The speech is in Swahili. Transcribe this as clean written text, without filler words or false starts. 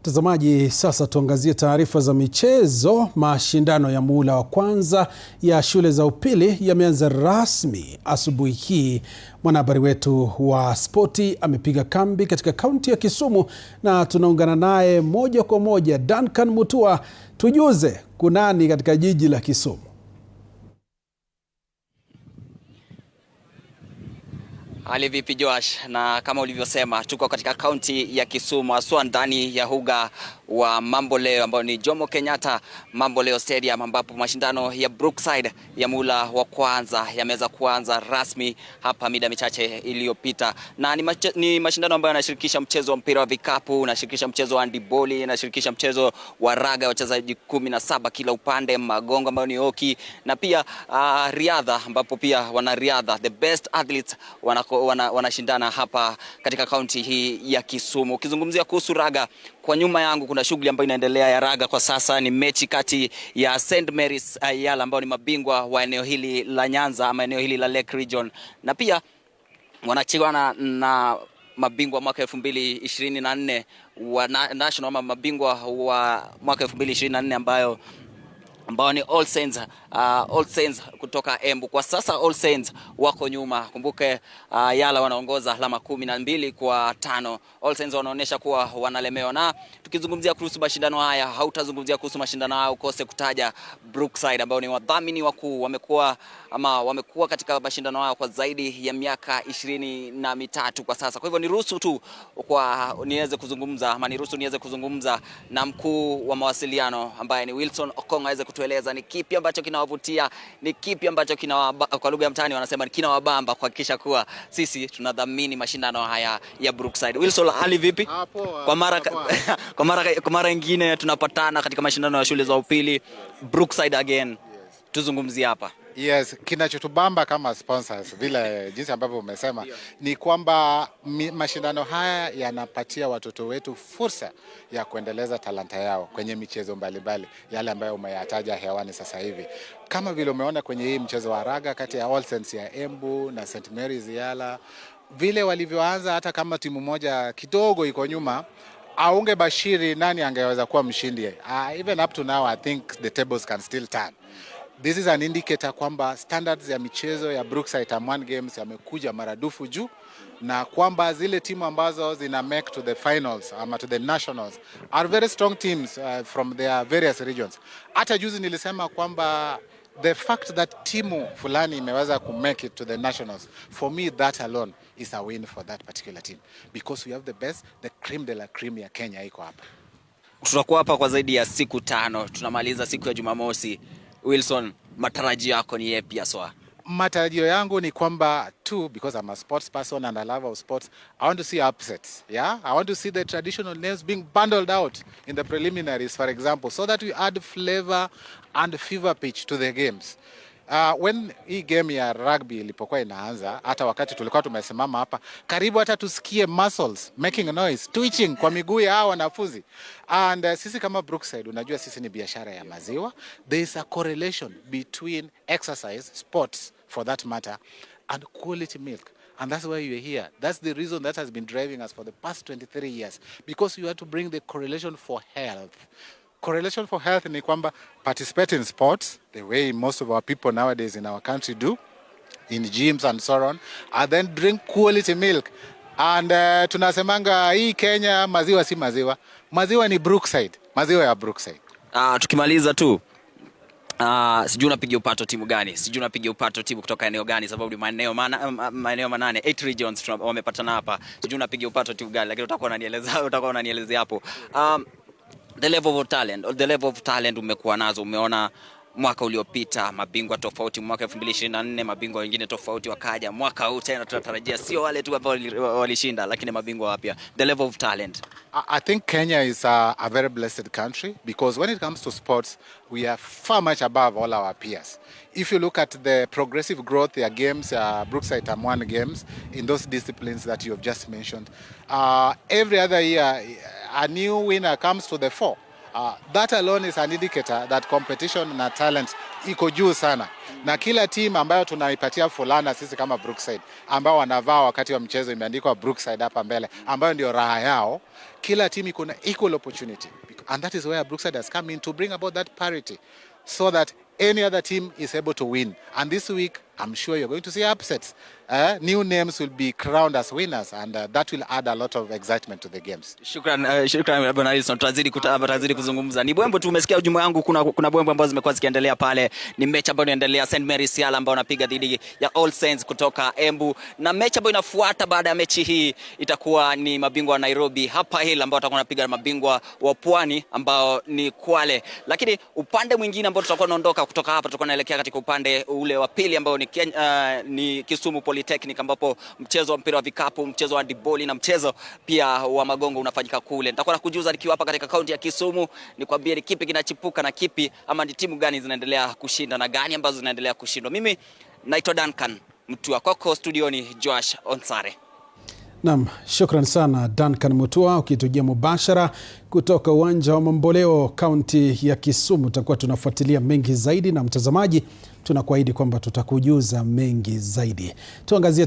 Mtazamaji, sasa tuangazie taarifa za michezo. Mashindano ya muhula wa kwanza ya shule za upili yameanza rasmi asubuhi hii. Mwanahabari wetu wa spoti amepiga kambi katika kaunti ya Kisumu na tunaungana naye moja kwa moja. Duncan Mutua, tujuze kunani katika jiji la Kisumu? Hali vipi Josh? Na kama ulivyosema, tuko katika kaunti ya Kisumu, haswa ndani ya uga wa Mamboleo ambao ni Jomo Kenyatta Mamboleo Stadium, ambapo mashindano ya Brookside ya muhula wa kwanza yameweza kuanza rasmi hapa mida michache iliyopita. Na ni mashindano ambayo yanashirikisha mchezo wa mpira wa vikapu, yanashirikisha mchezo wa handiboli, yanashirikisha mchezo wa raga, wachezaji 17 kila upande, magongo ambayo ni hoki, na pia riadha ambapo pia wanariadha, the best athletes wanashindana hapa katika kaunti hii ya Kisumu. Ukizungumzia kuhusu raga, kwa nyuma yangu kuna shughuli ambayo inaendelea ya raga kwa sasa. Ni mechi kati ya St. Mary's Yala ambao ni mabingwa wa eneo hili la Nyanza ama eneo hili la Lake Region, na pia wanachiwana na mabingwa mwaka 2024 wa national ama mabingwa wa mwaka 2024 ambao ni All Saints kutoka Embu. Kwa sasa All Saints wako nyuma. Kumbuke Yala wanaongoza alama 12-5. All Saints wanaonyesha kuwa wanalemewa. Na tukizungumzia kuhusu mashindano haya, hautazungumzia kuhusu mashindano haya ukose kutaja Brookside ambao ni wadhamini wakuu. Wamekuwa katika mashindano haya kwa zaidi ya miaka 23 kwa sasa. Kwa hivyo niruhusu niweze kuzungumza na mkuu wa mawasiliano ambaye ni Wilson Okongo aweze kutueleza ni kipi ambacho kinawavutia, ni kipi ambacho kwa lugha ya mtaani wanasema kinawabamba kuhakikisha kuwa sisi tunadhamini mashindano haya ya Brookside. Wilson, hali vipi? Kwa mara nyingine tunapatana katika mashindano ya shule za upili Brookside again. Tuzungumzie hapa. Yes, kinachotubamba kama sponsors vile jinsi ambavyo umesema ni kwamba mashindano haya yanapatia watoto wetu fursa ya kuendeleza talanta yao kwenye michezo mbalimbali yale ambayo umeyataja hewani sasa hivi. Kama vile umeona kwenye hii mchezo wa raga kati ya All Saints ya Embu na St. Mary's Yala, vile walivyoanza, hata kama timu moja kidogo iko nyuma, aunge bashiri nani angeweza kuwa mshindi. Even up to now I think the tables can still turn. This is an indicator kwamba standards ya michezo ya Brookside Term 1 Games yamekuja maradufu juu, na kwamba zile timu ambazo zina make to the finals ama to the nationals are very strong teams from their various regions. Hata juzi nilisema kwamba the fact that timu fulani imeweza ku make it to the nationals, for me that alone is a win for that particular team, because we have the best, the cream de la cream ya Kenya iko hapa. Tutakuwa hapa kwa zaidi ya siku 5, tunamaliza siku ya Jumamosi. Wilson, matarajio yako ni yapi haswa? Matarajio yangu ni kwamba because I'm a sports person and I love our sports, I want to see upsets. Yeah, I want to see the traditional names being bundled out in the preliminaries, for example, so that we add flavor and fever pitch to the games. When hii game ya rugby ilipokuwa inaanza, hata wakati tulikuwa tumesimama hapa, karibu hata tusikie muscles making noise, twitching kwa miguu ya hao wanafunzi. And sisi kama Brookside, unajua sisi ni biashara ya maziwa. There is a correlation between exercise, sports for that matter, and quality milk. And that's why you're here. That's the reason that has been driving us for the past 23 years. Because you have to bring the correlation for health. Correlation for health ni kwamba participate in sports the way most of our people nowadays in our country do, in gyms and so on, and then drink quality milk. And tunasemanga hii Kenya maziwa si maziwa. Maziwa ni Brookside. Maziwa ya Brookside. Tukimaliza tu, sijui unapiga upato timu gani? Sijui unapiga upato timu kutoka eneo gani, sababu ni maeneo manane, 8 regions wamepatana hapa. Sijui unapiga upato timu gani, lakini utakuwa unanielezea hapo. The level of talent umekuwa nazo. Umeona mwaka uliopita mabingwa tofauti, mwaka 2024 mabingwa wengine tofauti wakaja. Mwaka huu tena tunatarajia sio wale tu ambao walishinda, lakini mabingwa wapya. The level of talent. I think Kenya is a very blessed country, because when it comes to sports, we are far much above all our peers. If you look at the progressive growth their games, Brookside Term 1 Games, in those disciplines that you have just mentioned, every other year a new winner comes to the fore. That alone is an indicator that competition na talent iko juu sana. Na kila team ambayo tunaipatia fulana sisi kama Brookside, ambao wanavaa wakati wa mchezo imeandikwa Brookside hapa mbele, ambayo ndio raha yao, kila team iko na equal opportunity. And that is where Brookside has come in to bring about that parity, so that any other team is able to win. And this week, I'm sure you're going to see upsets. New names will be crowned as winners, and that will add a lot of excitement to the games. Shukran Bwana Wilson, tutazidi kuzungumza. Ni bwembo tu, umesikia ujumbe wangu, kuna bwembo ambazo zimekuwa zikiendelea pale. Ni mechi ambayo inaendelea, St Mary's Yala ambao wanapiga dhidi ya All Saints kutoka Embu, na mechi ambayo inafuata baada ya mechi hii itakuwa ni mabingwa wa Nairobi Upper Hill ambao watakuwa wanapiga mabingwa wa Pwani ambao ni Kwale. Lakini upande mwingine ambao tutakuwa tunaondoka kutoka hapa, tutakuwa tunaelekea katika upande ule wa pili ambao ni Kisumu Polytechnic, ambapo mchezo wa mpira wa vikapu, mchezo wa handball na mchezo pia wa magongo unafanyika kule. Nitakuwa nakujuza nikiwa hapa katika kaunti ya Kisumu, nikwambie ni kipi kinachipuka na kipi, ama ni timu gani zinaendelea kushinda na gani ambazo zinaendelea kushindwa. Mimi naitwa Duncan Mutua, kwako studioni Joash Onsare. Naam, shukran sana Duncan Mutua, ukitujia mubashara kutoka uwanja wa Mamboleo, kaunti ya Kisumu. Tutakuwa tunafuatilia mengi zaidi, na mtazamaji, tunakuahidi kwamba tutakujuza mengi zaidi. Tuangazie